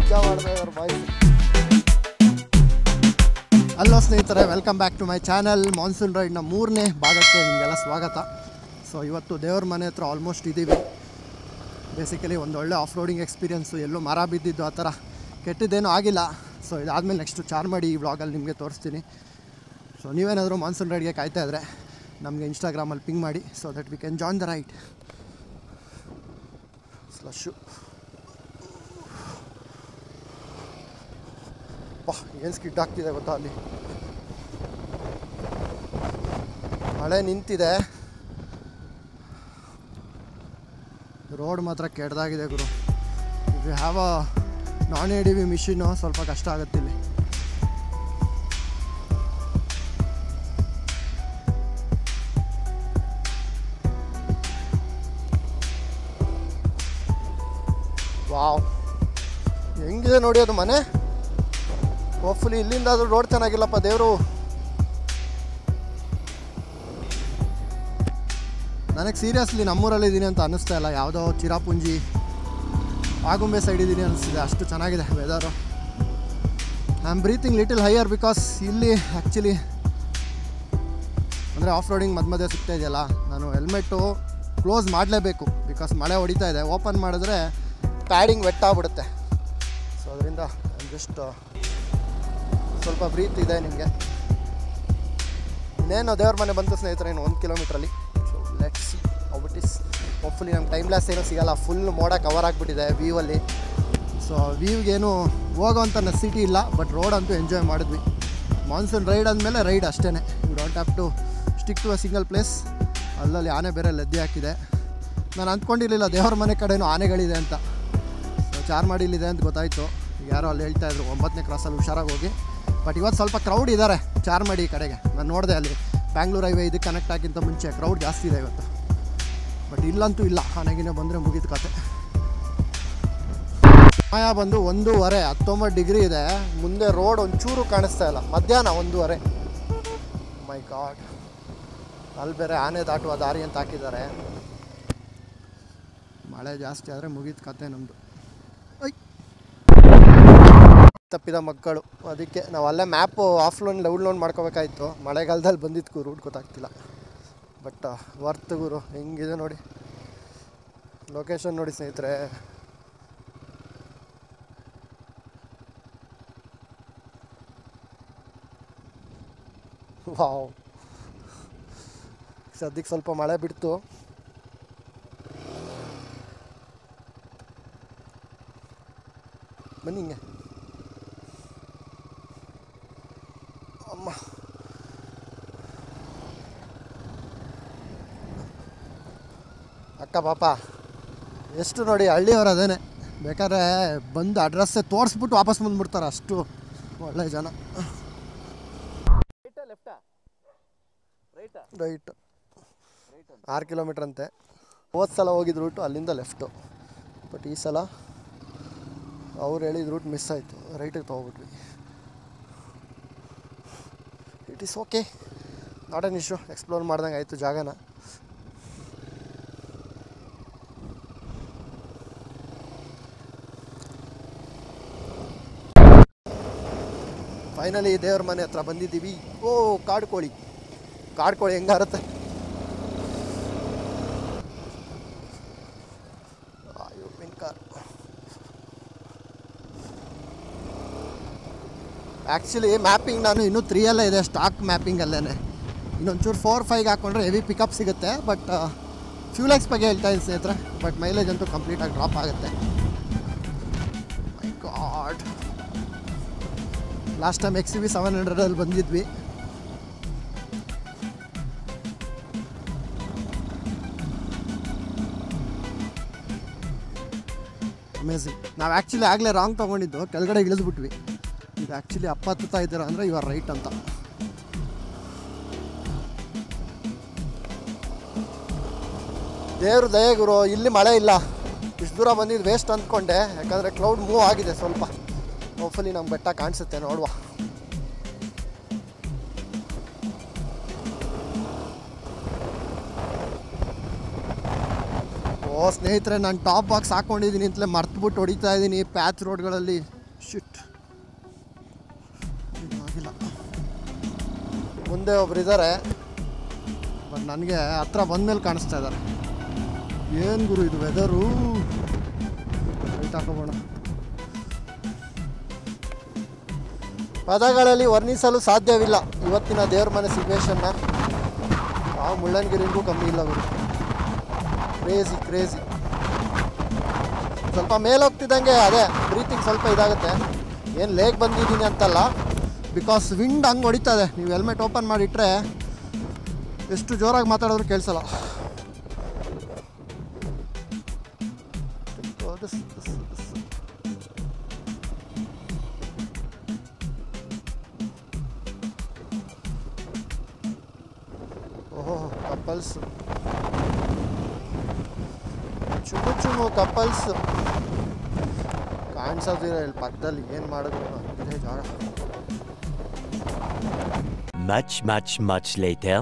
ಮಜಾ ಮಾಡ್ತಾ ಇದ್ದಾರೆ ಬಾಯ್ಸ್. ಹಲೋ ಸ್ನೇಹಿತರೆ, welcome back to my channel. Monsoon ರೈಡ್ನ 3ನೇ ಭಾಗಕ್ಕೆ ನಿಮಗೆಲ್ಲ ಸ್ವಾಗತ. ಸೊ ಇವತ್ತು ದೇವ್ರ ಮನೆ ಹತ್ರ ಆಲ್ಮೋಸ್ಟ್ ಇದ್ದೀವಿ. ಬೇಸಿಕಲಿ ಒಂದು ಒಳ್ಳೆ ಆಫ್ ರೋಡಿಂಗ್ ಎಕ್ಸ್ಪೀರಿಯೆನ್ಸು, ಎಲ್ಲೂ ಮರ ಬಿದ್ದಿದ್ದು ಆ ಥರ ಕೆಟ್ಟದ್ದೇನೂ ಆಗಿಲ್ಲ. ಸೊ ಇದಾದಮೇಲೆ ನೆಕ್ಸ್ಟು ಚಾರ್ಮಾಡಿ ಈ ವ್ಲಾಗಲ್ಲಿ ನಿಮಗೆ ತೋರಿಸ್ತೀನಿ. ಸೊ ನೀವೇನಾದರೂ ಮಾನ್ಸೂನ್ ರೈಡ್ಗೆ ಕಾಯ್ತಾ ಇದ್ದರೆ ನಮಗೆ ಇನ್ಸ್ಟಾಗ್ರಾಮಲ್ಲಿ ಪಿಂಗ್ ಮಾಡಿ, so that we can join the ride. Slush ಏನು ಸ್ಕಿಡ್ ಆಗ್ತಿದೆ ಗೊತ್ತಾ, ಅಲ್ಲಿ ಮಳೆ ನಿಂತಿದೆ, ರೋಡ್ ಮಾತ್ರ ಕೆಟ್ಟದಾಗಿದೆ ಗುರು. If you have a non A D V machine ಸ್ವಲ್ಪ ಕಷ್ಟ ಆಗುತ್ತೆ ಇಲ್ಲಿ. ವಾವ್, ಹೆಂಗಿದೆ ನೋಡಿ ಅದು ಮನೆ. ಹೋಪ್ಫುಲಿ ಇಲ್ಲಿಂದ ಅದು ರೋಡ್ ಚೆನ್ನಾಗಿಲ್ಲಪ್ಪ ದೇವರು. ನನಗೆ ಸೀರಿಯಸ್ಲಿ ನಮ್ಮೂರಲ್ಲಿದ್ದೀನಿ ಅಂತ ಅನ್ನಿಸ್ತಾ ಇಲ್ಲ, ಯಾವುದೋ ಚಿರಾಪುಂಜಿ ಆಗುಂಬೆ ಸೈಡ್ ಇದ್ದೀನಿ ಅನ್ನಿಸ್ತಿದೆ, ಅಷ್ಟು ಚೆನ್ನಾಗಿದೆ weather. I am breathing little higher because ಇಲ್ಲಿ ಆ್ಯಕ್ಚುಲಿ ಅಂದರೆ ಆಫ್ ರೋಡಿಂಗ್ ಮಧ್ಯೆ ಸಿಗ್ತಾ ಇದೆಯಲ್ಲ, ನಾನು ಹೆಲ್ಮೆಟ್ಟು ಕ್ಲೋಸ್ ಮಾಡಲೇಬೇಕು ಬಿಕಾಸ್ ಮಳೆ ಹೊಡಿತಾ ಇದೆ. ಓಪನ್ ಮಾಡಿದ್ರೆ ಪ್ಯಾಡಿಂಗ್ ವೆಟ್ ಆಗ್ಬಿಡುತ್ತೆ. ಸೊ ಅದರಿಂದ ಜಸ್ಟ್ ಸ್ವಲ್ಪ ಬ್ರೀತ್ ಇದೆ ನಿಮಗೆ. ಇನ್ನೇನು ದೇವ್ರ ಮನೆ ಬಂತು ಸ್ನೇಹಿತರೆ, ಇನ್ನು 1 ಕಿಲೋಮೀಟ್ರಲ್ಲಿ. So let's see how it is. Hopefully ನಮ್ಗೆ ಟೈಮ್ ಲಾಸ್ ಏನೂ ಸಿಗೋಲ್ಲ, ಫುಲ್ ಮೋಡ ಕವರ್ ಆಗಿಬಿಟ್ಟಿದೆ ವ್ಯೂವಲ್ಲಿ. ಸೊ ವ್ಯೂಗೇನು ಹೋಗೋವಂಥ ನೆಸಿಟಿ ಇಲ್ಲ, ಬಟ್ ರೋಡ್ ಅಂತೂ ಎಂಜಾಯ್ ಮಾಡಿದ್ವಿ. ಮಾನ್ಸೂನ್ ರೈಡ್ ಅಂದಮೇಲೆ ರೈಡ್ ಅಷ್ಟೇ, you don't have to stick to a single place. ಅಲ್ಲಲ್ಲಿ ಆನೆ ಬೇರೆ ಲದ್ದೆ ಹಾಕಿದೆ. ನಾನು ಅಂದ್ಕೊಂಡಿರಲಿಲ್ಲ ದೇವ್ರ ಮನೆ ಕಡೆಯೂ ಆನೆಗಳಿದೆ ಅಂತ. ಸೊ ಚಾರ್ಮಾಡಿಲಿದೆ ಅಂತ ಗೊತ್ತಾಯಿತು. ಯಾರೋ ಅಲ್ಲಿ ಹೇಳ್ತಾಯಿದ್ರು 9ನೇ ಕ್ರಾಸಲ್ಲಿ ಹುಷಾರಾಗಿ ಹೋಗಿ. ಬಟ್ ಇವತ್ತು ಸ್ವಲ್ಪ ಕ್ರೌಡ್ ಇದ್ದಾರೆ ಚಾರ್ಮಾಡಿ ಕಡೆಗೆ. ನಾನು ನೋಡಿದೆ ಅಲ್ಲಿ ಬ್ಯಾಂಗ್ಳೂರು ಹೈವೇ ಇದಕ್ಕೆ ಕನೆಕ್ಟ್ ಆಗಿಂತ ಮುಂಚೆ ಕ್ರೌಡ್ ಜಾಸ್ತಿ ಇದೆ ಇವತ್ತು. ಬಟ್ ಇಲ್ಲಂತೂ ಇಲ್ಲ, ಆನೆಗಿನೇ ಬಂದರೆ ಮುಗಿದ ಕತೆ. ಸಮಯ ಬಂದು 1:15, 19 ಡಿಗ್ರಿ ಇದೆ. ಮುಂದೆ ರೋಡ್ ಒಂಚೂರು ಕಾಣಿಸ್ತಾ ಇಲ್ಲ. ಮಧ್ಯಾಹ್ನ 1:15. ಮೈ ಗಾಡ್, ಅಲ್ಲಿ ಬೇರೆ ಆನೆ ದಾಟುವ ದಾರಿ ಅಂತ ಹಾಕಿದ್ದಾರೆ. ಮಳೆ ಜಾಸ್ತಿ ಆದರೆ ಮುಗಿದ ಕತೆ ನಮ್ಮದು. ತಪ್ಪಿದ ಮಕ್ಕಳು, ಅದಕ್ಕೆ ನಾವು ಅಲ್ಲೇ ಮ್ಯಾಪು ಆಫ್ಲೈನ್ ಡೌನ್ಲೋಡ್ ಮಾಡ್ಕೋಬೇಕಾಯ್ತು. ಮಳೆಗಾಲದಲ್ಲಿ ಬಂದಿತ್ತು ರೂಟ್ ಗೊತ್ತಾಗ್ತಿಲ್ಲ. ಬಟ್ ವರ್ತ್ ಗುರು, ಹೆಂಗಿದೆ ನೋಡಿ ಲೊಕೇಶನ್ ನೋಡಿ ಸ್ನೇಹಿತರೆ. ವಾವ್, ಸದ್ಯಕ್ಕೆ ಸ್ವಲ್ಪ ಮಳೆ ಬಿಡ್ತು. ಬನ್ನಿ ಹಿಂಗೆ ಅಮ್ಮ. ಅಕ್ಕ ಪಾಪ ಎಷ್ಟು ನೋಡಿ ಹಳ್ಳಿಯವರು ಅದೇನೆ, ಬೇಕಾದ್ರೆ ಬಂದು ಅಡ್ರೆಸ್ಸೇ ತೋರಿಸ್ಬಿಟ್ಟು ವಾಪಸ್ ಬಂದುಬಿಡ್ತಾರೆ, ಅಷ್ಟು ಒಳ್ಳೆ ಜನ. ರೈಟ್ 6 ಕಿಲೋಮೀಟ್ರ್ ಅಂತೆ. ಹೋದ ಸಲ ಹೋಗಿದ್ದ ರೂಟು ಅಲ್ಲಿಂದ ಲೆಫ್ಟು, ಬಟ್ ಈ ಸಲ ಅವ್ರು ಹೇಳಿದ ರೂಟ್ ಮಿಸ್ ಆಯಿತು, ರೈಟಿಗೆ ತೊಗೊಬಿಟ್ವಿ. It is okay, not an issue. Explore ಮಾಡ್ದಂಗೆ ಆಯಿತು ಜಾಗನ. ಫೈನಲಿ ದೇವ್ರ ಮನೆ ಹತ್ರ ಬಂದಿದ್ದೀವಿ. ಓ ಕಾಡು ಕೋಳಿ ಹೆಂಗಾರುತ್ತೆ. ಅಯ್ಯೋ ಮಿನ್ಕಾರ್. ಆ್ಯಕ್ಚುಲಿ ಮ್ಯಾಪಿಂಗ್ ನಾನು ಇನ್ನೂ 3 ಇದೆ, ಸ್ಟಾಕ್ ಮ್ಯಾಪಿಂಗಲ್ಲೇ. ಇನ್ನೊಂಚೂರು 4-5 ಹಾಕ್ಕೊಂಡ್ರೆ ಹೆವಿ ಪಿಕಪ್ ಸಿಗುತ್ತೆ. ಬಟ್ ಫ್ಯೂಲ್ ಎಕ್ಸ್ ಬಗ್ಗೆ ಹೇಳ್ತಾ ಇದ್ದೀನಿ ಸ್ನೇಹಿತರೆ. ಬಟ್ ಮೈಲೇಜ್ ಅಂತೂ ಕಂಪ್ಲೀಟಾಗಿ ಡ್ರಾಪ್ ಆಗುತ್ತೆ. ಮೈ ಗಾಡ್, ಲಾಸ್ಟ್ ಟೈಮ್ XUV 700 ಬಂದಿದ್ವಿ. ಅಮೇಝಿಂಗ್. ನಾವು ಆ್ಯಕ್ಚುಲಿ ಆಗಲೇ ರಾಂಗ್ ತೊಗೊಂಡಿದ್ದು, ಕೆಳಗಡೆ ಇಳಿದ್ಬಿಟ್ವಿ. ಇದು ಆ್ಯಕ್ಚುಲಿ ಹತ್ತುತ್ತಾ ಇದ್ದೀರಾ ಅಂದರೆ ಇವಾಗ ರೈಟ್ ಅಂತ. ದೇವ್ರ ದಯೆ ಗುರು, ಇಲ್ಲಿ ಮಳೆ ಇಲ್ಲ. ಇಷ್ಟು ದೂರ ಬಂದಿದ್ದು ವೇಸ್ಟ್ ಅಂದ್ಕೊಂಡೆ, ಯಾಕಂದರೆ ಕ್ಲೌಡ್ ಮೂವ್ ಆಗಿದೆ ಸ್ವಲ್ಪ. ಹೋಪ್ಫುಲಿ ನಮ್ಗೆ ಬೆಟ್ಟ ಕಾಣಿಸುತ್ತೆ, ನೋಡುವ. ಓ ಸ್ನೇಹಿತರೆ, ನಾನು ಟಾಪ್ ಬಾಕ್ಸ್ ಹಾಕ್ಕೊಂಡಿದ್ದೀನಿ ಅಂತಲೇ ಮರ್ತುಬಿಟ್ಟು ಹೊಡಿತಾ ಇದ್ದೀನಿ ಪ್ಯಾಚ್ ರೋಡ್ಗಳಲ್ಲಿ. ಶಿಟ್, ಆಗಿಲ್ಲ. ಮುಂದೆ ಒಬ್ರು ಇದ್ದಾರೆ, ಬಟ್ ನನಗೆ ಹತ್ರ ಬಂದಮೇಲೆ ಕಾಣಿಸ್ತಾ ಇದ್ದಾರೆ. ಏನು ಗುರು ಇದು ವೆದರು, ರೈಟ್ ಹಾಕೋಬೋಣ. ಪದಗಳಲ್ಲಿ ವರ್ಣಿಸಲು ಸಾಧ್ಯವಿಲ್ಲ ಇವತ್ತಿನ ದೇವ್ರ ಮನೆ ಸಿಚುವೇಶನ್ನ. ಆ ಮುಳ್ಳಯ್ಯನಗಿರಿಗೂ ಕಮ್ಮಿ ಇಲ್ಲ ಗುರು, ಕ್ರೇಜಿ ಕ್ರೇಜಿ. ಸ್ವಲ್ಪ ಮೇಲೆ ಹೋಗ್ತಿದ್ದಂಗೆ ಅದೇ ಬ್ರೀತಿಂಗ್ ಸ್ವಲ್ಪ ಇದಾಗುತ್ತೆ. ಏನು ಲೇಕ್ ಬಂದಿದ್ದೀನಿ ಅಂತಲ್ಲ, ಬಿಕಾಸ್ ವಿಂಡ್ ಹಂಗೆ ಹೊಡಿತದೆ. ನೀವು ಹೆಲ್ಮೆಟ್ ಓಪನ್ ಮಾಡಿಟ್ರೆ ಎಷ್ಟು ಜೋರಾಗಿ ಮಾತಾಡಿದ್ರು ಕೇಳಿಸಲ್ಲ. ಓಹೋ, ಕಪಲ್ಸ್, ಚುಮು ಚುಮು ಕಪಲ್ಸ್ ಕಾಣಿಸೋದಿರ ಇಲ್ಲಿ ಪಕ್ಕದಲ್ಲಿ. ಏನು ಮಾಡಿದ್ರು ಇದೇ ಜಾಗ. Much later.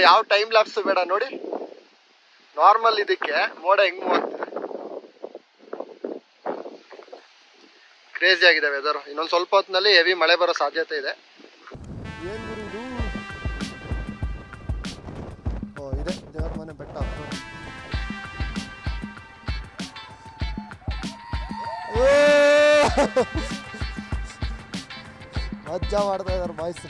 ಯಾವ ಟೈಮ್ ಲ್ಯಾಪ್ಸ್ ಬೇಡ ನೋಡಿ, ನಾರ್ಮಲ್ ಇದಕ್ಕೆ ಮೋಡ ಹೆಂಗ್ ಹೋಗ್ತಿದೆ. ಕ್ರೇಜಿ ಆಗಿದೆ ವೆದರ್. ಇನ್ನೊಂದು ಸ್ವಲ್ಪ ಹೊತ್ತಿನಲ್ಲಿ ಹೆವಿ ಮಳೆ ಬರೋ ಸಾಧ್ಯತೆ ಇದೆ. ಏನು ಗುರು ಇದು? ಓ, ಇದೆ ದೇವ್ರ ಮನೆ ಬೆಟ್ಟ. ಮಜ್ಜಾ ಮಾಡ್ತಾ ಇದಾರೆ ಬಾಯ್ಸ್.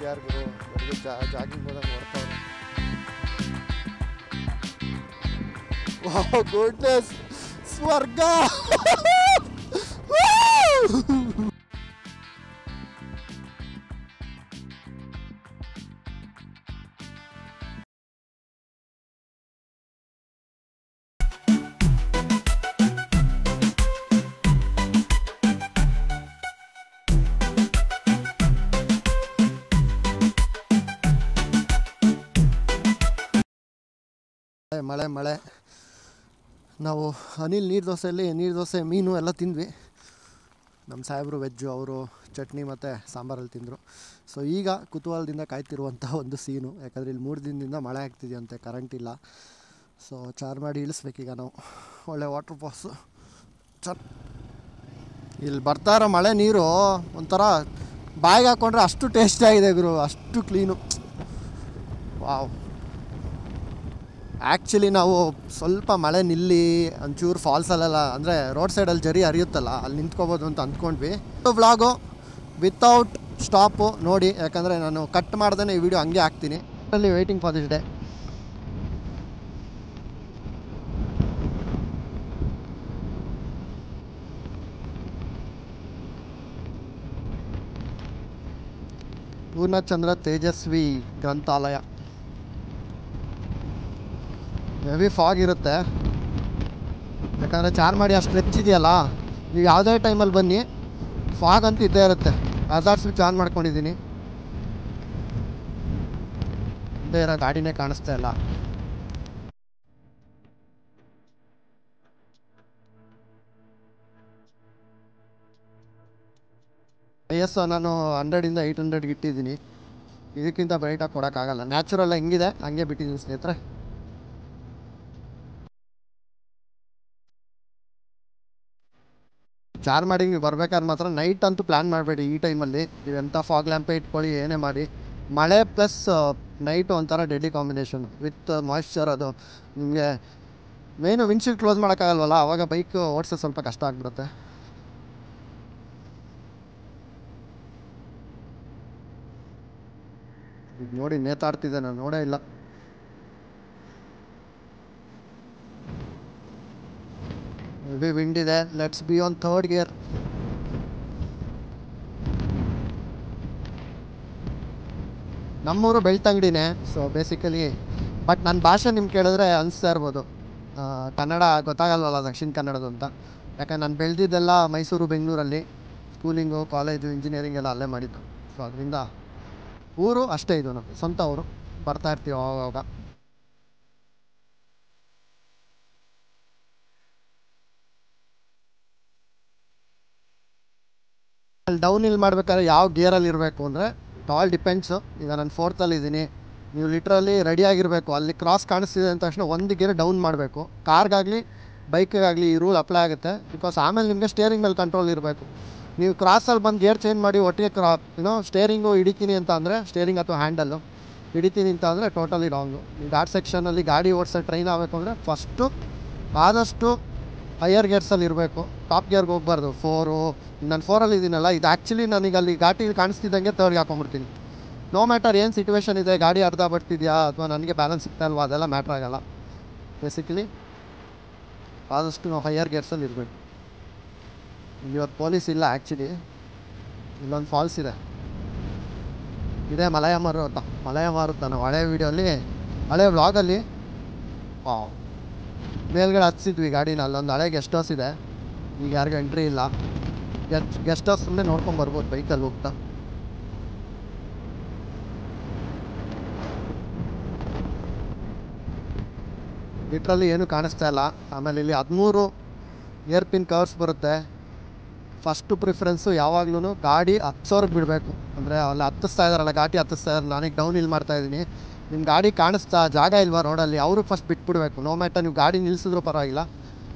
ಯಾರು ಗುರು ಬೆಳಿಗ್ಗೆ ಜಾಗಿಂಗ್ ಹೋದಾಗ ಮಾಡ್ತಾವ್ರೆ. ವಾವ್, ಗುಡ್ನೆಸ್, ಸ್ವರ್ಗ. ಮಳೆ ಮಳೆ. ನಾವು ಅನಿಲ್ ನೀರು ದೋಸೆಯಲ್ಲಿ ನೀರು ದೋಸೆ ಮೀನು ಎಲ್ಲ ತಿಂದ್ವಿ. ನಮ್ಮ ಸಾಹೇಬರು ವೆಜ್ಜು, ಅವರು ಚಟ್ನಿ ಮತ್ತು ಸಾಂಬಾರಲ್ಲಿ ತಿಂದರು. ಸೊ ಈಗ ಕುತೂಹಲದಿಂದ ಕಾಯ್ತಿರುವಂಥ ಒಂದು ಸೀನು, ಯಾಕಂದರೆ ಇಲ್ಲಿ 3 ದಿನದಿಂದ ಮಳೆ ಆಗ್ತಿದೆಯಂತೆ, ಕರೆಂಟ್ ಇಲ್ಲ. ಸೊ ಚಾರ್ಮಾಡಿ ಇಳಿಸ್ಬೇಕೀಗ ನಾವು. ಒಳ್ಳೆ ವಾಟರ್ ಫಾಲ್ಸು. ಇಲ್ಲಿ ಬರ್ತಾ ಇರೋ ಮಳೆ ನೀರು ಒಂಥರ ಬಾಯಿಗೆ ಹಾಕ್ಕೊಂಡ್ರೆ ಅಷ್ಟು ಟೇಸ್ಟಿಯಾಗಿದೆ ಗುರು, ಅಷ್ಟು ಕ್ಲೀನು. ವಾವ್. ಆ್ಯಕ್ಚುಲಿ ನಾವು ಸ್ವಲ್ಪ ಮಳೆ ನಿಲ್ಲಿ ಒಂಚೂರು ಫಾಲ್ಸಲ್ಲೆಲ್ಲ, ಅಂದರೆ ರೋಡ್ ಸೈಡಲ್ಲಿ ಜರಿ ಹರಿಯುತ್ತಲ್ಲ, ಅಲ್ಲಿ ನಿಂತ್ಕೋಬೋದು ಅಂತ ಅಂದ್ಕೊಂಡ್ವಿ. ವ್ಲಾಗು ವಿತೌಟ್ ಸ್ಟಾಪು ನೋಡಿ, ಯಾಕಂದರೆ ನಾನು ಕಟ್ ಮಾಡ್ದೇ ಈ ವಿಡಿಯೋ ಹಂಗೆ ಹಾಕ್ತೀನಿ. ಅಲ್ಲಿ waiting for this day. Poornachandra Tejaswi ಗ್ರಂಥಾಲಯ. ಹೆವಿ ಫಾಗ್ ಇರುತ್ತೆ, ಯಾಕಂದರೆ ಚಾರ್ಮಾಡಿ ಅಷ್ಟು ಹೆಚ್ಚಿದೆಯಲ್ಲ. ನೀವು ಯಾವುದೇ ಟೈಮಲ್ಲಿ ಬನ್ನಿ, ಫಾಗ್ ಅಂತೂ ಇದ್ದೇ ಇರುತ್ತೆ. ಹಜಾರ್ಡ್ ಸ್ವಿಚ್ ಆನ್ ಮಾಡ್ಕೊಂಡಿದ್ದೀನಿ, ಬೇರೆ ಗಾಡಿನೇ ಕಾಣಿಸ್ತಾ ಇಲ್ಲ. ISO ನಾನು 100ಇಂದ 800ಗೆ ಇಟ್ಟಿದ್ದೀನಿ. ಇದಕ್ಕಿಂತ ಬ್ರೈಟಾಗಿ ಕೊಡೋಕ್ಕಾಗಲ್ಲ. ನ್ಯಾಚುರಲ್ ಹೆಂಗಿದೆ ಹಂಗೆ ಬಿಟ್ಟಿದ್ದೀನಿ ಸ್ನೇಹಿತರೆ. ಚಾರ್ಮಾಡಿಗೆ ಬರ್ಬೇಕಾದ್ರೆ ಮಾತ್ರ ನೈಟ್ ಅಂತೂ ಪ್ಲ್ಯಾನ್ ಮಾಡಬೇಡಿ. ಈ ಟೈಮಲ್ಲಿ ನೀವು ಎಂಥ ಫಾಗ್ ಲ್ಯಾಂಪೇ ಇಟ್ಕೊಳ್ಳಿ, ಏನೇ ಮಾಡಿ, ಮಳೆ ಪ್ಲಸ್ ನೈಟು ಒಂಥರ ಡೆಡ್ಲಿ ಕಾಂಬಿನೇಷನ್ ವಿತ್ ಮಾಯ್ಶ್ಚರ್. ಅದು ನಿಮಗೆ ಮೇಯ್ನು ವಿಂಡ್ಶೀಲ್ಡ್ ಕ್ಲೋಸ್ ಮಾಡೋಕ್ಕಾಗಲ್ವಲ್ಲ, ಆವಾಗ ಬೈಕ್ ಓಡಿಸೋದು ಸ್ವಲ್ಪ ಕಷ್ಟ ಆಗಿಬಿಡುತ್ತೆ. ಈಗ ನೋಡಿ ನೇತಾಡ್ತಿದ್ದೆ, ನಾನು ನೋಡೇ ಇಲ್ಲ. ಹೆವಿ ವಿಂಡ್ ಇದೆ. Let's be on 3rd gear. ನಮ್ಮೂರು ಬೆಳ್ತಂಗಡಿನೇ. ಸೊ ಬೇಸಿಕಲಿ, ಬಟ್ ನನ್ನ ಭಾಷೆ ನಿಮ್ಗೆ ಕೇಳಿದ್ರೆ ಅನಿಸ್ತಾ ಇರ್ಬೋದು ಕನ್ನಡ ಗೊತ್ತಾಗಲ್ವಲ್ಲ ದಕ್ಷಿಣ ಕನ್ನಡದು ಅಂತ. ಯಾಕಂದ್ರೆ ನಾನು ಬೆಳೆದಿದ್ದೆಲ್ಲ ಮೈಸೂರು, ಬೆಂಗಳೂರಲ್ಲಿ. ಸ್ಕೂಲಿಂಗು, ಕಾಲೇಜು, ಇಂಜಿನಿಯರಿಂಗ್ ಎಲ್ಲ ಅಲ್ಲೇ ಮಾಡಿದ್ದು. ಸೊ ಅದರಿಂದ ಊರು ಅಷ್ಟೇ, ಇದು ನಮ್ಮ ಸ್ವಂತ ಊರು. ಬರ್ತಾ ಇರ್ತೀವಿ ಆವಾಗ. ಅಲ್ಲಿ ಡೌನ್ ಹಿಲ್ ಮಾಡ್ಬೇಕಾದ್ರೆ ಯಾವ ಗೇರಲ್ಲಿ ಇರಬೇಕು ಅಂದರೆ ಆಲ್ ಡಿಪೆಂಡ್ಸು. ಈಗ ನಾನು 4th ಇದ್ದೀನಿ, ನೀವು ಲಿಟ್ರಲಿ ರೆಡಿಯಾಗಿರಬೇಕು. ಅಲ್ಲಿ ಕ್ರಾಸ್ ಕಾಣಿಸ್ತಿದೆ ಅಂದ ತಕ್ಷಣ ಒಂದು ಗೇರ್ ಡೌನ್ ಮಾಡಬೇಕು. ಕಾರ್ಗಾಗಲಿ ಬೈಕಿಗಾಗಲಿ ಈ ರೂಲ್ ಅಪ್ಲೈ ಆಗುತ್ತೆ. ಬಿಕಾಸ್ ಆಮೇಲೆ ನಿಮಗೆ ಸ್ಟೇರಿಂಗ್ ಮೇಲೆ ಕಂಟ್ರೋಲ್ ಇರಬೇಕು. ನೀವು ಕ್ರಾಸಲ್ಲಿ ಬಂದು ಗೇರ್ ಚೇಂಜ್ ಮಾಡಿ ಒಟ್ಟಿಗೆ ಸ್ಟೇರಿಂಗು ಹಿಡಿತೀನಿ ಅಂತ ಅಂದರೆ, ಸ್ಟೇರಿಂಗ್ ಅಥವಾ ಹ್ಯಾಂಡಲ್ಲು ಹಿಡಿತೀನಿ ಅಂತ ಅಂದರೆ ಟೋಟಲಿ ರಾಂಗು. ಈ ಘಾಟ್ ಸೆಕ್ಷನಲ್ಲಿ ಗಾಡಿ ಓಡಿಸೋ ಟ್ರೈನ್ ಆಗಬೇಕು ಅಂದರೆ ಫಸ್ಟು ಆದಷ್ಟು ಹೈಯರ್ ಗೇರ್ಸಲ್ಲಿ ಇರಬೇಕು. ಟಾಪ್ ಗೇರ್ಗೆ ಹೋಗ್ಬಾರ್ದು. ನಾನು 4 ಇದ್ದೀನಲ್ಲ, ಇದು ಆ್ಯಕ್ಚುಲಿ ನನಗೆ ಅಲ್ಲಿ ಘಾಟಿ ಕಾಣಿಸ್ತಿದ್ದಂಗೆ 3rd ಹಾಕೊಂಡ್ಬಿಡ್ತೀನಿ. ನೋ ಮ್ಯಾಟರ್ ಏನು ಸಿಚುವೇಶನ್ ಇದೆ, ಗಾಡಿ ಅರ್ಧ ಬರ್ತಿದೆಯಾ ಅಥವಾ ನನಗೆ ಬ್ಯಾಲೆನ್ಸ್ ಸಿಗ್ತಾ ಇಲ್ವಾ, ಅದೆಲ್ಲ ಮ್ಯಾಟ್ರ್ ಆಗೋಲ್ಲ. ಬೇಸಿಕಲಿ ಆದಷ್ಟು ನಾವು ಹೈಯರ್ ಗೇರ್ಸಲ್ಲಿ ಇರಬೇಕು. ಇವತ್ತು ಪೊಲೀಸ್ ಇಲ್ಲ ಆ್ಯಕ್ಚುಲಿ. ಇಲ್ಲೊಂದು ಫಾಲ್ಸ್ ಇದೆ, ಇದೇ ಮಲಯ ಮಾರುತ. ನಾವು ಹಳೆ ವೀಡಿಯೋಲಿ, ಹಳೆ ವ್ಲಾಗಲ್ಲಿ ಮೇಲ್ಗಡೆ ಹತ್ತಿದ್ವಿ ಗಾಡಿನ. ಅಲ್ಲೊಂದು ಹಳೆ ಗೆಸ್ಟ್ ಹೌಸ್ ಇದೆ, ಈಗ ಯಾರಿಗೂ ಎಂಟ್ರಿ ಇಲ್ಲ. ಗೆಸ್ಟ್ ಹೌಸ್ ಸುಮ್ಮನೆ ನೋಡ್ಕೊಂಬರ್ಬೋದು ಬೈಕಲ್ಲಿ ಹೋಗ್ತಾ. ಲಿಟ್ರಲ್ಲಿ ಏನೂ ಕಾಣಿಸ್ತಾ ಇಲ್ಲ. ಆಮೇಲೆ ಇಲ್ಲಿ 13 ಏರ್ ಪಿನ್ ಕವರ್ಸ್ ಬರುತ್ತೆ. ಫಸ್ಟು ಪ್ರಿಫರೆನ್ಸು ಯಾವಾಗ್ಲೂ ಗಾಡಿ 10,000ಕ್ಕೆ ಬಿಡಬೇಕು. ಅಂದರೆ ಅಲ್ಲಿ ಹತ್ತಿಸ್ತಾ ಇದ್ದಾರಲ್ಲ, ಗಾಡಿ ಹತ್ತಿಸ್ತಾ ಇದ್ದಾರೆ, ನನಗೆ ಡೌನ್ ಹಿಲ್ ಮಾಡ್ತಾಯಿದ್ದೀನಿ, ನಿಮ್ಮ ಗಾಡಿ ಕಾಣಿಸ್ತಾ ಜಾಗ ಇಲ್ವಾ ರೋಡಲ್ಲಿ, ಅವರು ಫಸ್ಟ್ ಬಿಟ್ಬಿಡ್ಬೇಕು. ನೋ ಮ್ಯಾಟರ್ ನೀವು ಗಾಡಿ ನಿಲ್ಲಿಸಿದ್ರೂ ಪರವಾಗಿಲ್ಲ,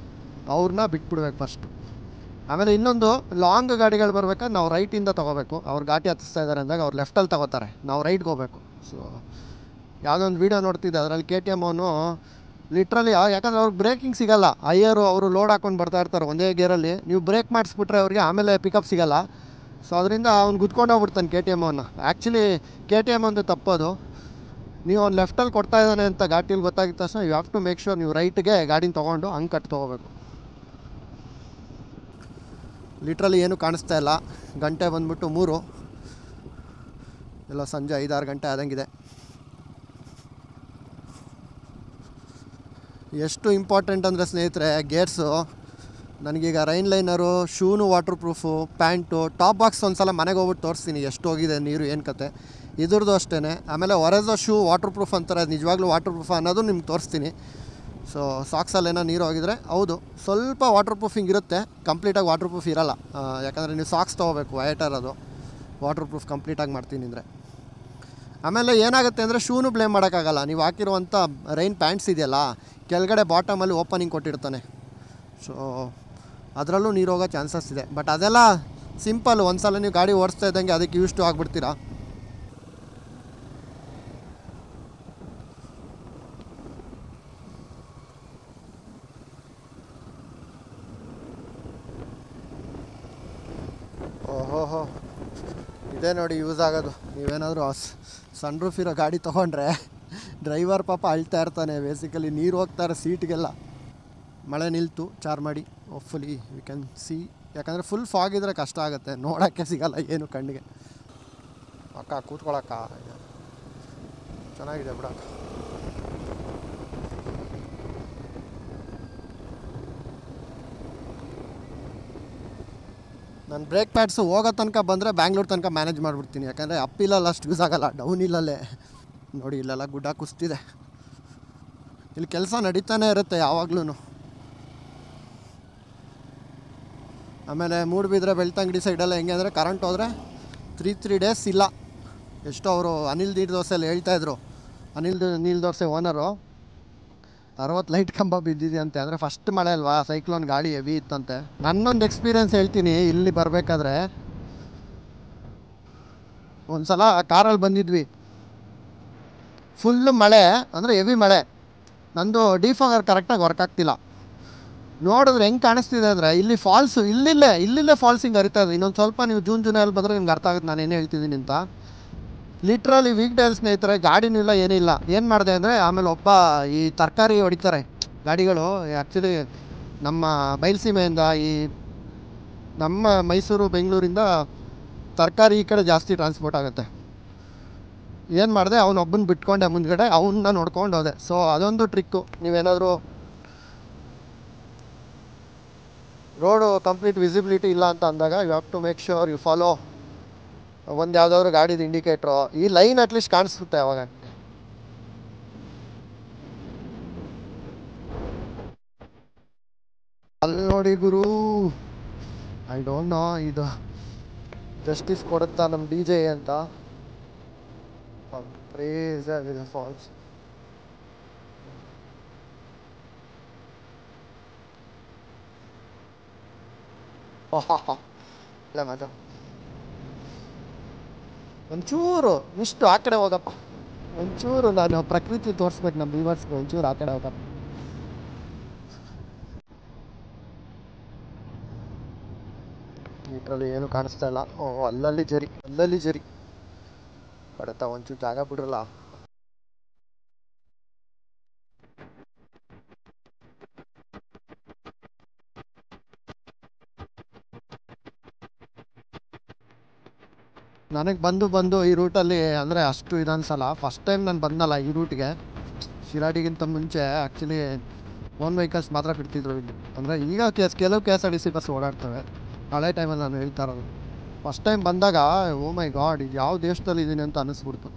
ಅವ್ರನ್ನ ಬಿಟ್ಬಿಡ್ಬೇಕು ಫಸ್ಟು. ಆಮೇಲೆ ಇನ್ನೊಂದು, ಲಾಂಗ್ ಗಾಡಿಗಳು ಬರ್ಬೇಕಾದ್ರೆ ನಾವು ರೈಟಿಂದ ತೊಗೋಬೇಕು. ಅವ್ರು ಗಾಡಿ ಹತ್ತಿಸ್ತಾ ಇದ್ದಾರೆ ಅಂದಾಗ ಅವ್ರು ಲೆಫ್ಟಲ್ಲಿ ತೊಗೋತಾರೆ, ನಾವು ರೈಟ್ಗೆ ಹೋಗ್ಬೇಕು. ಸೊ ಯಾವುದೋ ಒಂದು ವೀಡಿಯೋ ನೋಡ್ತಿದ್ದೆ, ಅದರಲ್ಲಿ KTM ಅವನು ಲಿಟ್ರಲಿ, ಯಾಕಂದರೆ ಅವ್ರಿಗೆ ಬ್ರೇಕಿಂಗ್ ಸಿಗೋಲ್ಲ. ಹೈಯರು ಅವರು ಲೋಡ್ ಹಾಕೊಂಡು ಬರ್ತಾ ಇರ್ತಾರೆ ಒಂದೇ ಗೇರಲ್ಲಿ, ನೀವು ಬ್ರೇಕ್ ಮಾಡಿಸ್ಬಿಟ್ರೆ ಅವ್ರಿಗೆ ಆಮೇಲೆ ಪಿಕಪ್ ಸಿಗೋಲ್ಲ. ಸೊ ಅದರಿಂದ ಅವ್ನು ಗುದ್ಕೊಂಡು ಹೋಗ್ಬಿಡ್ತಾನೆ KTM ಅವನ್ನ. ಆ್ಯಕ್ಚುಲಿ KTM ಒಂದು ತಪ್ಪೋದು, ನೀವು ಅವ್ನು ಲೆಫ್ಟಲ್ಲಿ ಕೊಡ್ತಾ ಇದ್ದಾನೆ ಅಂತ ಘಾಟಿಲಿ ಗೊತ್ತಾಗಿದ್ದ ತಕ್ಷಣ you have to make sure ನೀವು ರೈಟ್ಗೆ ಗಾಡಿನ ತೊಗೊಂಡು ಹಂಗೆ ಕಟ್ ತೊಗೋಬೇಕು. ಲಿಟ್ರಲಿ ಏನೂ ಕಾಣಿಸ್ತಾ ಇಲ್ಲ. ಗಂಟೆ ಬಂದ್ಬಿಟ್ಟು 3, ಎಲ್ಲ ಸಂಜೆ 5-6 ಗಂಟೆ ಆದಂಗಿದೆ. ಎಷ್ಟು ಇಂಪಾರ್ಟೆಂಟ್ ಅಂದರೆ ಸ್ನೇಹಿತರೆ ಗೇರ್ಸು, ನನಗೀಗ ರೈನ್ ಲೈನರು, ಶೂನು waterproof, pant, top box ಒಂದು ಸಲ ಮನೆಗೆ ಹೋಗ್ಬಿಟ್ಟು ತೋರಿಸ್ತೀನಿ ಎಷ್ಟು ಹೋಗಿದೆ ನೀರು, ಏನು ಕತೆ ಇದ್ರದ್ದು ಅಷ್ಟೇ. ಆಮೇಲೆ ಒರೆಸೋ ಶೂ ವಾಟರ್ ಪ್ರೂಫ್ ಅಂತಾರೆ, ನಿಜವಾಗ್ಲೂ ವಾಟರ್ ಪ್ರೂಫ್ ಅನ್ನೋದು ನಿಮ್ಗೆ ತೋರಿಸ್ತೀನಿ. ಸೊ ಸಾಕ್ಸಲ್ಲಿ ಏನೋ ನೀರು ಹೋಗಿದ್ರೆ ಹೌದು ಸ್ವಲ್ಪ ವಾಟರ್ ಪ್ರೂಫಿಂಗ್ ಇರುತ್ತೆ, ಕಂಪ್ಲೀಟಾಗಿ ವಾಟರ್ ಪ್ರೂಫ್ ಇರೋಲ್ಲ. ಯಾಕಂದರೆ ನೀವು ಸಾಕ್ಸ್ ತೊಗೋಬೇಕು, ವೈಟರ್ ಅದು ವಾಟರ್ ಪ್ರೂಫ್ ಕಂಪ್ಲೀಟಾಗಿ ಮಾಡ್ತೀನಿ ಅಂದರೆ. ಆಮೇಲೆ ಏನಾಗುತ್ತೆ ಅಂದರೆ ಶೂನು ಬ್ಲೇಮ್ ಮಾಡೋಕ್ಕಾಗಲ್ಲ. ನೀವು ಹಾಕಿರುವಂಥ ರೈನ್ ಪ್ಯಾಂಟ್ಸ್ ಇದೆಯಲ್ಲ, ಕೆಳಗಡೆ ಬಾಟಮಲ್ಲಿ ಓಪನಿಂಗ್ ಕೊಟ್ಟಿರ್ತಾನೆ, ಸೊ ಅದರಲ್ಲೂ ನೀರು ಹೋಗೋ ಚಾನ್ಸಸ್ ಇದೆ. ಬಟ್ ಅದೆಲ್ಲ ಸಿಂಪಲ್, ಒಂದು ಸಲ ನೀವು ಗಾಡಿ ಓಡಿಸ್ತಾ ಇದ್ದಂಗೆ ಅದಕ್ಕೆ ಯೂಸ್ ಆಗಿಬಿಡ್ತೀರಾ. ಓಹೋ, ಇದೇ ನೋಡಿ ಯೂಸ್ ಆಗೋದು. ನೀವೇನಾದರೂ ಸನ್ ರೂಫ್ ಇರೋ ಗಾಡಿ ತೊಗೊಂಡ್ರೆ ಡ್ರೈವರ್ ಪಾಪ ಅಳ್ತಾ ಇರ್ತಾನೆ. ಬೇಸಿಕಲಿ ನೀರು ಹೋಗ್ತಾರೆ ಸೀಟ್ಗೆಲ್ಲ. ಮಳೆ ನಿಲ್ತು, ಚಾರ್ ಮಾಡಿ ಹೋಪ್ಫುಲಿ ವಿ ಕ್ಯಾನ್ ಸಿ. ಯಾಕಂದರೆ ಫುಲ್ ಫಾಗ್ ಇದ್ದರೆ ಕಷ್ಟ ಆಗುತ್ತೆ, ನೋಡೋಕ್ಕೆ ಸಿಗೋಲ್ಲ ಏನು ಕಣ್ಣಿಗೆ. ಅಕ್ಕ ಕೂತ್ಕೊಳ್ಳೋಕ್ಕ ಚೆನ್ನಾಗಿದೆ ಬಿಡಕ್ಕ. ನಾನು ಬ್ರೇಕ್ ಪ್ಯಾಡ್ಸು ಹೋಗೋ ತನಕ ಬಂದರೆ ಬ್ಯಾಂಗ್ಳೂರು ತನಕ ಮ್ಯಾನೇಜ್ ಮಾಡಿಬಿಡ್ತೀನಿ. ಯಾಕಂದರೆ ಅಪ್ ಇಲ್ಲಲ್ಲ ಅಷ್ಟು ಯೂಸ್ ಆಗೋಲ್ಲ, ಡೌನ್ ಇಲ್ಲಲ್ಲೇ. ನೋಡಿ ಇಲ್ಲೆಲ್ಲ ಗುಡ್ಡ ಕುಸ್ತಿದೆ, ಇಲ್ಲಿ ಕೆಲಸ ನಡೀತಾನೆ ಇರುತ್ತೆ ಯಾವಾಗ್ಲೂ. ಆಮೇಲೆ ಮೂಡುಬಿದ್ರೆ ಬೆಳ್ತಂಗಡಿ ಸೈಡೆಲ್ಲ ಹೆಂಗೆ ಅಂದರೆ ಕರೆಂಟ್ ಹೋದರೆ 3 ಡೇಸ್ ಇಲ್ಲ. ಎಷ್ಟೋ ಅವರು ಅನಿಲ್ ನೀರು ದೋಸೆಯಲ್ಲಿ ಹೇಳ್ತಾಯಿದ್ರು, ನೀಲ್ ದೋಸೆ ಓನರು 60 ಲೈಟ್ ಕಂಬ ಬಿದ್ದಿದೆ ಅಂತೆ. ಅಂದರೆ ಫಸ್ಟ್ ಮಳೆ ಅಲ್ವಾ, ಸೈಕ್ಲೋನ್ ಗಾಡಿ ಹೆವಿ ಇತ್ತಂತೆ. ನನ್ನೊಂದು ಎಕ್ಸ್ಪೀರಿಯೆನ್ಸ್ ಹೇಳ್ತೀನಿ. ಇಲ್ಲಿ ಬರಬೇಕಾದ್ರೆ ಒಂದು ಸಲ ಕಾರಲ್ಲಿ ಬಂದಿದ್ವಿ, ಫುಲ್ಲು ಮಳೆ, ಅಂದರೆ ಹೆವಿ ಮಳೆ. ನಂದು ಡಿಫಾಗರ್ ಕರೆಕ್ಟಾಗಿ ವರ್ಕ್ ಆಗ್ತಿಲ್ಲ. ನೋಡಿದ್ರೆ ಹೆಂಗೆ ಕಾಣಿಸ್ತಿದೆ ಅಂದರೆ ಇಲ್ಲಿ ಫಾಲ್ಸು, ಇಲ್ಲಿಲ್ಲೇ ಫಾಲ್ಸ್ ಹಿಂಗೆ ಹರಿತಾ ಇದೆ. ಇನ್ನೊಂದು ಸ್ವಲ್ಪ ನೀವು ಜೂನಲ್ಲಿ ಬಂದರೆ ನಿಮ್ಗೆ ಅರ್ಥ ಆಗುತ್ತೆ ನಾನು ಏನು ಹೇಳ್ತಿದ್ದೀನಿ ಅಂತ. ಲಿಟ್ರಲಿ ವೀಕ್ ಡೇಸ್ ಸ್ನೇಹಿತರೆ, ಗಾಡಿನೂ ಇಲ್ಲ ಏನಿಲ್ಲ. ಏನು ಮಾಡಿದೆ ಅಂದರೆ ಆಮೇಲೆ ಒಬ್ಬ ಈ ತರಕಾರಿ ಹೊಡಿತಾರೆ ಗಾಡಿಗಳು. ಆ್ಯಕ್ಚುಲಿ ನಮ್ಮ ಬಯಲುಸೀಮೆಯಿಂದ, ಈ ನಮ್ಮ ಮೈಸೂರು ಬೆಂಗಳೂರಿಂದ ತರಕಾರಿ ಈ ಕಡೆ ಜಾಸ್ತಿ ಟ್ರಾನ್ಸ್ಪೋರ್ಟ್ ಆಗುತ್ತೆ. ಏನು ಮಾಡಿದೆ, ಅವನೊಬ್ಬನ ಬಿಟ್ಕೊಂಡೆ ಮುಂದ್ಗಡೆ, ಅವನ್ನ ನೋಡ್ಕೊಂಡು ಹೋದೆ. ಸೊ ಅದೊಂದು ಟ್ರಿಕ್ಕು. ನೀವೇನಾದರೂ ರೋಡು ಕಂಪ್ಲೀಟ್ ವಿಸಿಬಿಲಿಟಿ ಇಲ್ಲ ಅಂತ ಅಂದಾಗ you have to make sure you follow ಒಂದು ಯಾವುದಾದ್ರು ಗಾಡಿದು ಇಂಡಿಕೇಟ್ರು. ಈ ಲೈನ್ ಅಟ್ಲೀಸ್ಟ್ ಕಾಣಿಸುತ್ತೆ ಅವಾಗ. ಅಲ್ಲಿ ನೋಡಿ ಗುರು, ಐ ಡೋಂಟ್ ನೋ ಇದು ಜಸ್ಟಿಸ್ ಕೊಡುತ್ತಾ ನಮ್ಮ ಡಿ ಜೆ ಅಂತ. ಪ್ರೇಸ್ ಫಾಲ್ಸ್. ಇಲ್ಲ ಮಜಾ. ಒಂಚೂರು ಇಷ್ಟು ಆ ಕಡೆ ಹೋಗಪ್ಪ, ಒಂಚೂರು ನಾನು ಪ್ರಕೃತಿ ತೋರಿಸ್ಬೇಕು ನಮ್ಮ ವ್ಯೂವರ್ಸ್ಗೆ, ಒಂಚೂರು ಆ ಕಡೆ ಹೋಗಪ್ಪ. ನೀಟ್ರಲ್ಲಿ ಏನು ಕಾಣಿಸ್ತಾ ಇಲ್ಲ. ಅಲ್ಲಲ್ಲಿ ಜರಿ, ಅಲ್ಲಲ್ಲಿ ಜರಿ. ಕಡತ ಒಂಚೂರು ಜಾಗ ಬಿಡ್ರಲ್ಲ. ನನಗೆ ಬಂದು ಈ ರೂಟಲ್ಲಿ ಅಂದರೆ ಅಷ್ಟು ಇದನ್ಸಲ್ಲ. ಫಸ್ಟ್ ಟೈಮ್ ನಾನು ಬಂದಲ್ಲ ಈ ರೂಟ್ಗೆ, ಶಿರಾಡಿಗಿಂತ ಮುಂಚೆ ಆ್ಯಕ್ಚುಲಿ ಓನ್ ವೆಹಿಕಲ್ಸ್ ಮಾತ್ರ ಬಿಡ್ತಿದ್ರು ಇಲ್ಲಿ. ಅಂದರೆ ಈಗ ಕೆಲವು KSRTC ಬಸ್ ಓಡಾಡ್ತವೆ, ಹಳೆ ಟೈಮಲ್ಲಿ ನಾನು ಹೇಳ್ತಾ ಇರೋದು. ಫಸ್ಟ್ ಟೈಮ್ ಬಂದಾಗ ಓ ಮೈ ಗಾಡ್, ಇದು ಯಾವ ದೇಶದಲ್ಲಿ ಇದ್ದೀನಿ ಅಂತ ಅನ್ನಿಸ್ಬಿಡ್ತು.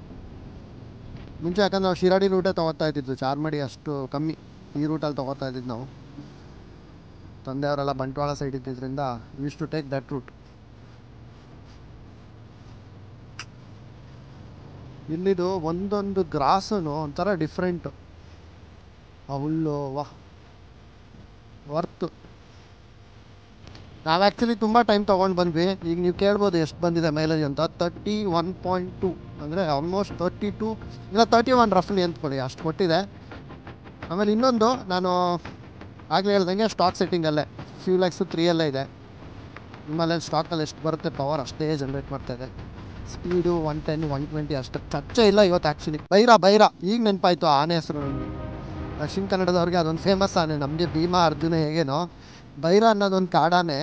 ಮುಂಚೆ ಯಾಕಂದ್ರೆ ನಾವು ಶಿರಾಡಿ ರೂಟೇ ತೊಗೋತಾ ಇದ್ದಿದ್ದು, ಚಾರ್ಮಡಿ ಅಷ್ಟು ಕಮ್ಮಿ ಈ ರೂಟಲ್ಲಿ ತೊಗೋತಾ ಇದ್ದಿದ್ದು ನಾವು. ತಂದೆಯವರೆಲ್ಲ ಬಂಟ್ವಾಳ ಸೈಡ್ ಇದ್ದಿದ್ದರಿಂದ use to take that route. ಇಲ್ಲಿದು ಒಂದೊಂದು ಗ್ರಾಸೂ ಒಂಥರ ಡಿಫ್ರೆಂಟು. ಆ ಹುಲ್ಲು ವಾಹ್ ವರ್ತು. ನಾವು ಆ್ಯಕ್ಚುಲಿ ತುಂಬ ಟೈಮ್ ತೊಗೊಂಡು ಬಂದ್ವಿ. ಈಗ ನೀವು ಕೇಳ್ಬೋದು ಎಷ್ಟು ಬಂದಿದೆ ಮೈಲೇಜ್ ಅಂತ. 31.2 ಅಂದರೆ ಆಲ್ಮೋಸ್ಟ್ 32 ಇಲ್ಲ 31 ರಫ್ಲಿ ಅಂದ್ಕೊಳ್ಳಿ, ಅಷ್ಟು ಕೊಟ್ಟಿದೆ. ಆಮೇಲೆ ಇನ್ನೊಂದು, ನಾನು ಆಗಲೇ ಹೇಳ್ದಂಗೆ ಸ್ಟಾಕ್ ಸೆಟ್ಟಿಂಗಲ್ಲೇ ಫ್ಯೂಲ್ ಎಕ್ಸು 3 ಇದೆ. ನಿಮ್ಮಲ್ಲಿ ಸ್ಟಾಕಲ್ಲಿ ಎಷ್ಟು ಬರುತ್ತೆ ಪವರ್ ಅಷ್ಟೇ ಜನ್ರೇಟ್ ಮಾಡ್ತಾಯಿದೆ. ಸ್ಪೀಡು 110 120 ಅಷ್ಟು ಚರ್ಚೆ ಇಲ್ಲ ಇವತ್ತು ಆ್ಯಕ್ಚುಲಿ. ಬೈರ ಈಗ ನೆನಪಾಯಿತು ಆನೆ ಹೆಸರು. ದಕ್ಷಿಣ ಕನ್ನಡದವ್ರಿಗೆ ಅದೊಂದು ಫೇಮಸ್ ಆನೆ. ನಮಗೆ ಭೀಮಾ ಅರ್ಜುನ ಹೇಗೇನೋ ಬೈರ ಅನ್ನೋದೊಂದು ಕಾಡಾನೆ.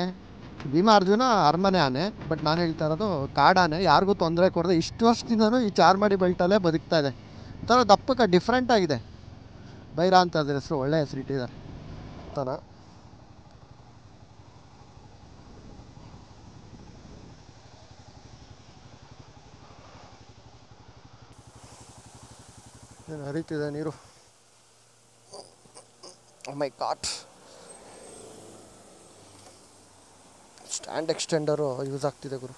ಭೀಮಾ ಅರ್ಜುನ ಅರಮನೆ ಆನೆ, ಬಟ್ ನಾನು ಹೇಳ್ತಾ ಇರೋದು ಕಾಡಾನೆ. ಯಾರಿಗೂ ತೊಂದರೆ ಕೊಡದೆ ಇಷ್ಟು ವರ್ಷದಿಂದನೂ ಈ ಚಾರ್ಮಾಡಿ ಬೆಲ್ಟಲ್ಲೇ ಬದುಕ್ತಾ ಇದೆ. ಒಂಥರ ದಪ್ಪಕ್ಕೆ ಡಿಫ್ರೆಂಟ್ ಆಗಿದೆ. ಬೈರ ಅಂತ ಅದ್ರ ಹೆಸರು, ಒಳ್ಳೆ ಹೆಸರು ಇಟ್ಟಿದ್ದಾರೆ ಅಂತಾನ. ಏನು ಹರಿತಿದೆ ನೀರು. ಮೈ ಗಾಡ್. ಸ್ಟ್ಯಾಂಡ್ ಎಕ್ಸ್ಟೆಂಡರು ಯೂಸ್ ಆಗ್ತಿದೆ ಗುರು.